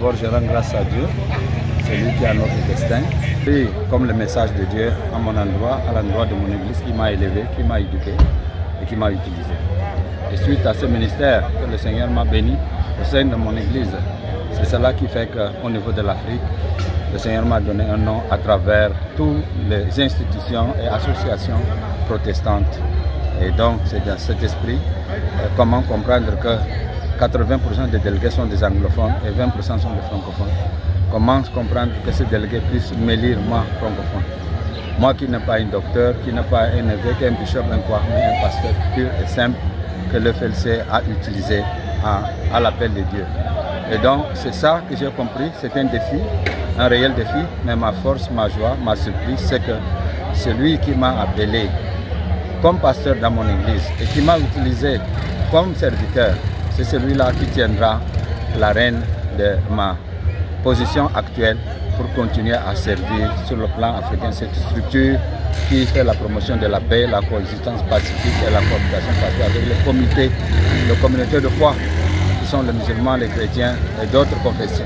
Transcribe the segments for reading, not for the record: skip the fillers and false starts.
d'abord, je rends grâce à Dieu. C'est lui qui a notre destin. Et comme le message de Dieu à mon endroit, à l'endroit de mon église, qui m'a élevé, qui m'a éduqué et qui m'a utilisé. Et suite à ce ministère que le Seigneur m'a béni au sein de mon église, c'est cela qui fait qu'au niveau de l'Afrique, le Seigneur m'a donné un nom à travers toutes les institutions et associations protestantes. Et donc, c'est dans cet esprit, comment comprendre que 80% des délégués sont des anglophones et 20% sont des francophones. Comment comprendre que ces délégués puissent me lire, moi, francophone. Moi qui n'ai pas un docteur, qui n'ai pas un évêque, un bishop, un quoi, mais un pasteur pur et simple que le FLC a utilisé à l'appel de Dieu. Et donc, c'est ça que j'ai compris, c'est un défi, un réel défi, mais ma force, ma joie, ma surprise, c'est que celui qui m'a appelé comme pasteur dans mon église et qui m'a utilisé comme serviteur, c'est celui-là qui tiendra la reine de ma position actuelle pour continuer à servir sur le plan africain cette structure qui fait la promotion de la paix, la coexistence pacifique et la cohabitation pacifique avec les communautés de foi qui sont les musulmans, les chrétiens et d'autres confessions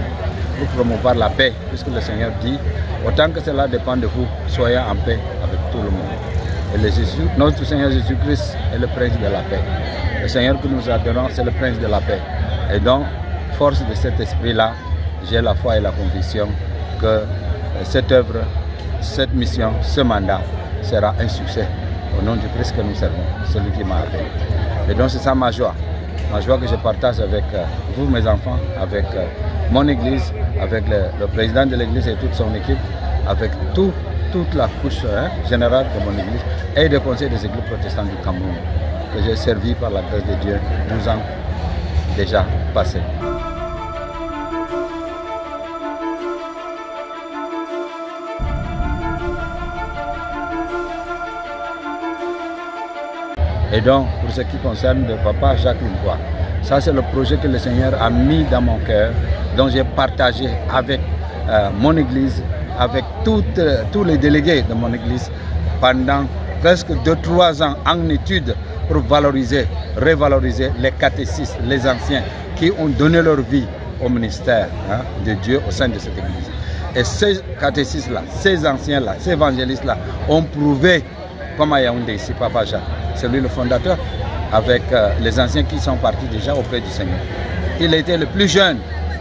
pour promouvoir la paix, puisque le Seigneur dit autant que cela dépend de vous, soyez en paix avec tout le monde. Et notre Seigneur Jésus-Christ est le prince de la paix. Le Seigneur que nous adorons, c'est le prince de la paix. Et donc, force de cet esprit-là, j'ai la foi et la conviction que cette œuvre, cette mission, ce mandat sera un succès au nom du Christ que nous servons, celui qui m'a appelé. Et donc c'est ça ma joie que je partage avec vous mes enfants, avec mon église, avec le président de l'église et toute son équipe, avec toute la couche générale de mon église et des conseils des églises protestantes du Cameroun que j'ai servi par la grâce de Dieu 12 ans déjà passés. Et donc, pour ce qui concerne le papa Jacques Limpois, ça c'est le projet que le Seigneur a mis dans mon cœur, dont j'ai partagé avec mon église, avec tous les délégués de mon église, pendant presque 2-3 ans en études pour valoriser, revaloriser les catéchistes, les anciens qui ont donné leur vie au ministère de Dieu au sein de cette église. Et ces catéchistes-là, ces anciens-là, ces évangélistes-là ont prouvé, comme à Yaoundé ici, papa Jacques, c'est lui le fondateur, avec les anciens qui sont partis déjà auprès du Seigneur. Il était le plus jeune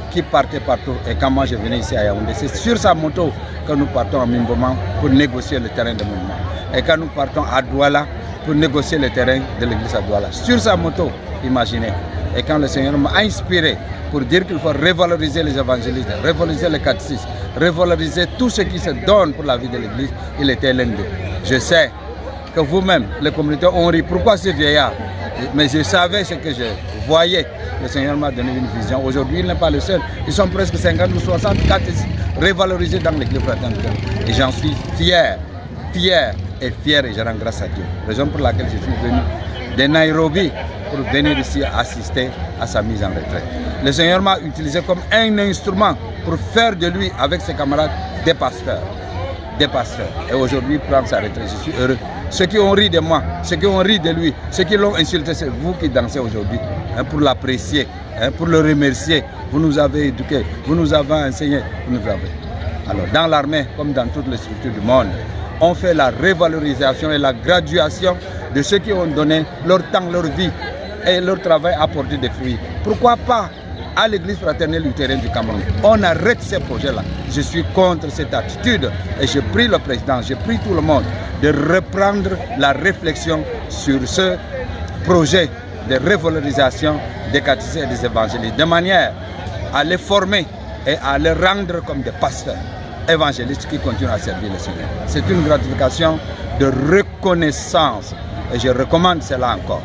qui partait partout. Et quand moi je venais ici à Yaoundé, c'est sur sa moto que nous partons à Mimboman pour négocier le terrain de Mimboman. Et quand nous partons à Douala pour négocier le terrain de l'église à Douala. Sur sa moto, imaginez. Et quand le Seigneur m'a inspiré pour dire qu'il faut revaloriser les évangélistes, revaloriser les catéchistes, revaloriser tout ce qui se donne pour la vie de l'église, il était l'un d'eux. Je sais que vous-même, les communautés ont ri. Pourquoi ce vieillard? Mais je savais ce que je voyais. Le Seigneur m'a donné une vision. Aujourd'hui, il n'est pas le seul. Ils sont presque 50 ou 60 catéchistes revalorisés dans l'église fraternelle. Et j'en suis fier et je rends grâce à Dieu. Raison pour laquelle je suis venu de Nairobi pour venir ici assister à sa mise en retraite. Le Seigneur m'a utilisé comme un instrument pour faire de lui, avec ses camarades, des pasteurs. Et aujourd'hui, il prend sa retraite. Je suis heureux. Ceux qui ont ri de moi, ceux qui ont ri de lui, ceux qui l'ont insulté, c'est vous qui dansez aujourd'hui pour l'apprécier, pour le remercier. Vous nous avez éduqués, vous nous avez enseigné, vous nous avez. Alors, dans l'armée, comme dans toutes les structures du monde, on fait la revalorisation et la graduation de ceux qui ont donné leur temps, leur vie et leur travail à porter des fruits. Pourquoi pas à l'église fraternelle luthérienne du Cameroun? On arrête ces projets-là. Je suis contre cette attitude et je prie le président, je prie tout le monde de reprendre la réflexion sur ce projet de revalorisation des catéchistes et des évangélistes, de manière à les former et à les rendre comme des pasteurs évangélistes qui continuent à servir le Seigneur. C'est une gratification de reconnaissance et je recommande cela encore.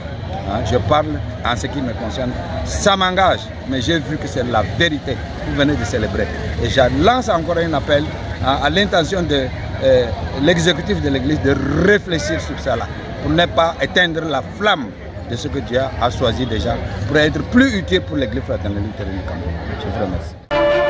Je parle en ce qui me concerne, ça m'engage, mais j'ai vu que c'est la vérité que vous venez de célébrer. Et je lance encore un appel à l'intention de l'exécutif de l'Église de réfléchir sur cela, pour ne pas éteindre la flamme de ce que Dieu a choisi déjà, pour être plus utile pour l'Église fraternelle luthérienne du Cameroun. Je vous remercie.